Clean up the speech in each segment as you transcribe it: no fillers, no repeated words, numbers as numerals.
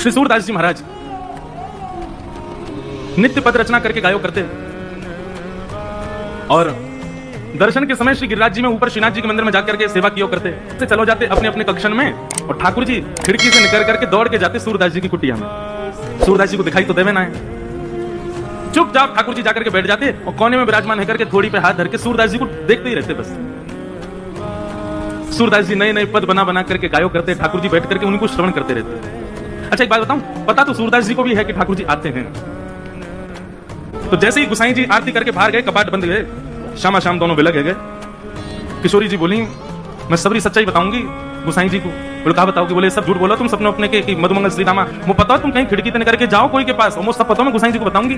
श्री सूरदास जी महाराज नित्य पद रचना करके गायो करते और दर्शन के समय श्री गिरिराज जी में ऊपर श्रीनाथ जी के मंदिर में जाकर के सेवा किया करते से चलो जाते अपने अपने कक्षन में और ठाकुर जी खिड़की से निकल करके दौड़ के जाते सूरदास जी की कुटिया में। सूरदास जी को दिखाई तो देवे ना है, चुपचाप ठाकुर जी जाकर के बैठ जाते और कोने में विराजमान है करके थोड़ी पे हाथ धर के सूरदास जी को देखते ही रहते। बस सूरदास जी नए नए पद बना बना करके गायो करते, ठाकुर जी बैठ करके उनको श्रवण करते रहते। अच्छा एक बात बताऊं, पता तो सूरदास जी को भी है कि ठाकुर जी आते हैं। तो जैसे ही गुसाई जी आरती करके बाहर गए, कपाट बंद गए, शामा शाम दोनों बिलग गए। किशोरी जी बोली मैं सबरी सच्चाई बताऊंगी गुसाई जी को। बोले कहा बताओगे? बोले सब झूठ बोला तुम सपने अपने के कि मधुमंगल श्री रामा मुझे पता तुम कहीं खिड़की तक करके जाओ कोई के पास और मुझे सब पता मैं गुसाई जी को बताऊंगी।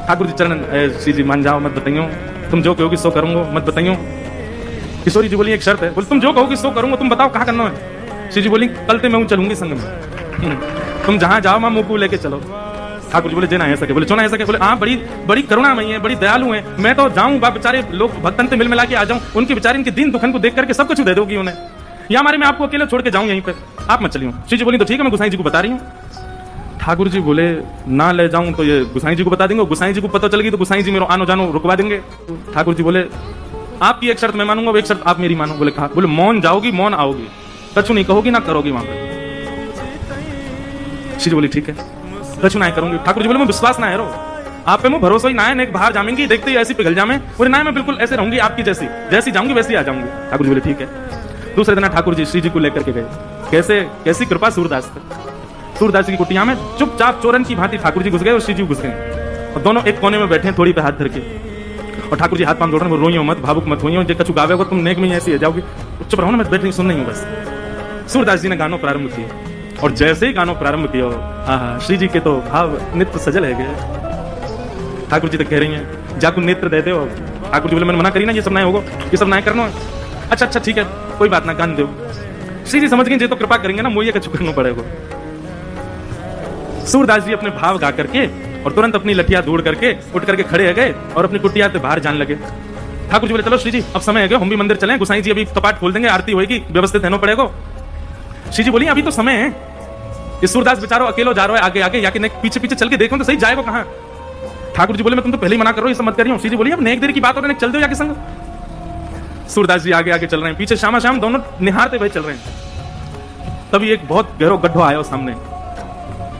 ठाकुर जी चरण श्री जी मान जाओ, मत बताइयो, तुम जो कहोगी सो करूंगा, मत बताइयो। किशोरी जी बोली एक शर्त है। बोले तुम जो कहोगी सो करूंगा, तुम बताओ कहाँ करना है। श्री जी बोली कल ते मैं चलूंगी संग में, तुम जहां जाओ मैं मुंह को लेके चलो। ठाकुर जी बोले जे ना है सके। बोले चो ना है सके। बोले हाँ बड़ी बड़ी करुणामयी है, बड़ी दयालु है, मैं तो जाऊं बा बेचारे लोग भक्तन से मिल मिला के आ जाऊं, उनके बेचारे इनके दिन दुखन को देख करके सब कुछ दे दोगी उन्हें, या हमारे मैं आपको अकेले छोड़ के जाऊं यहीं पे, आप मत चलियो। श्री जी बोली तो ठीक है मैं गुसाई जी को बता रही हूँ। ठाकुर जी बोले ना ले जाऊं तो ये गुसाई जी को बता देंगे, गुसाई जी को पता चल गई तो गुसाई जी मेरे आनो जानो रुकवा देंगे। ठाकुर जी बोले आपकी एक शर्त मैं मानूंगा, एक शर्त आप मेरी मानो। बोले कहा? बोले मौन जाओगी मौन आओगी, कछु नहीं कहोगी ना करोगी वहां पे। श्री जी बोली ठीक है कछु ना करूंगी। ठाकुर जी बोले मैं विश्वास ना है रो आप पे, मैं भरोसा ही ना है, बाहर जामेंगी देखते ही ऐसी पिघल जामे। बोले ना मैं बिल्कुल ऐसे रहूंगी आपकी जैसी, जैसी जाऊंगी वैसी आ जाऊंगी। ठाकुर जी बोले ठीक है। दूसरे दिन ठाकुर जी श्री जी को लेकर के गए। कैसे कैसी कृपा सूरदास पे। सूरदास की कुटिया में चुपचाप चोरन की भांति ठाकुर जी घुस गए और श्री जी घुस गए और दोनों एक कोने में बैठे थोड़ी पे हाथ धर के और ठाकुर जी हाथ पांव जोड़ रहे हैं। रोइयो मत, भावुक मत होइयो, जो कछु गावे हो तुम नेक में ऐसी आ जाओगी, चुप रहो ना, मैं बैठ नहीं सुन नहीं हूं। बस सूरदास जी ने गानों प्रारंभ किए और जैसे ही गानों प्रारंभ किया आहा श्री जी के तो भाव नित्य सजल है गए। ठाकुर जी तो कह रही हैं जाकू नेत्र दे दो। ठाकुर जी बोले मैंने मना करी ना, ये सब ना होगा, ये सब ना करना। अच्छा अच्छा ठीक है कोई बात ना, गान दो। श्री जी समझ गए ये तो कृपा करेंगे ना, मुझे कछु करना पड़ेगा। सूरदास जी अपने भाव गा करके और तुरंत अपनी लठिया दौड़ करके उठ करके खड़े हो गए और अपनी कुटिया से बाहर जाने लगे। ठाकुर जी बोले चलो श्री जी अब समय है गया, हम भी मंदिर चलें, गुसाई जी अभी कपाट खोल देंगे, आरती होगी, व्यवस्थित रहना पड़ेगा। श्री जी बोली अभी तो समय है, ये सूरदास बेचारो अकेलो जा रहा है आगे आगे, या कि पीछे पीछे चल के देखो तो सही जाएगा कहां। ठाकुर जी बोले मैं तुम तो पहले ही मना करो, ये सब मत करियो। श्री जी बोली अब नेक देर की बात हो रही है, चल दो जाके संग। सूरदास जी आगे आगे चल रहे हैं, पीछे श्यामा श्याम दोनों निहारते हुए चल रहे हैं। तभी एक बहुत गहरा गड्ढा आया सामने।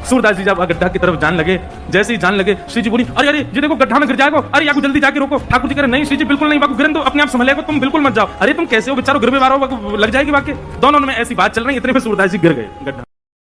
सूरदास जी जब गड्ढा की तरफ जान लगे, जैसे ही जान लगे श्री जी बोली अरे अरे जी देखो गड्ढा में गिर जाएगा, अरे याकू जल्दी जाके रोको। ठाकुर जी कह रहे नहीं श्री जी बिल्कुल नहीं, बाकू गिरन तो अपने आप संभलेगा, तुम बिल्कुल मत जाओ। अरे तुम कैसे हो बेचारो, गिर में मारो लग जाएगी वाके। दोनों में ऐसी बात चल रही है, इतने में सूरदास जी गिर गए गड्ढा।